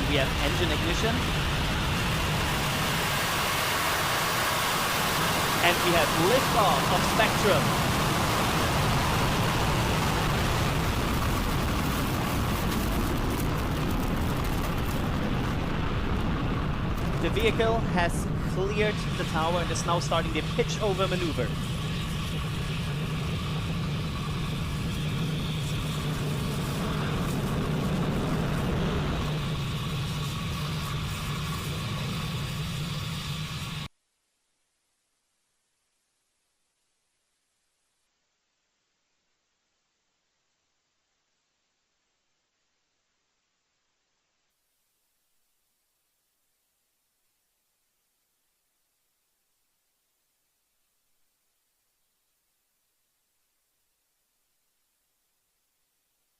We have engine ignition. And we have liftoff of Spectrum. The vehicle has cleared the tower and is now starting the pitch over maneuver.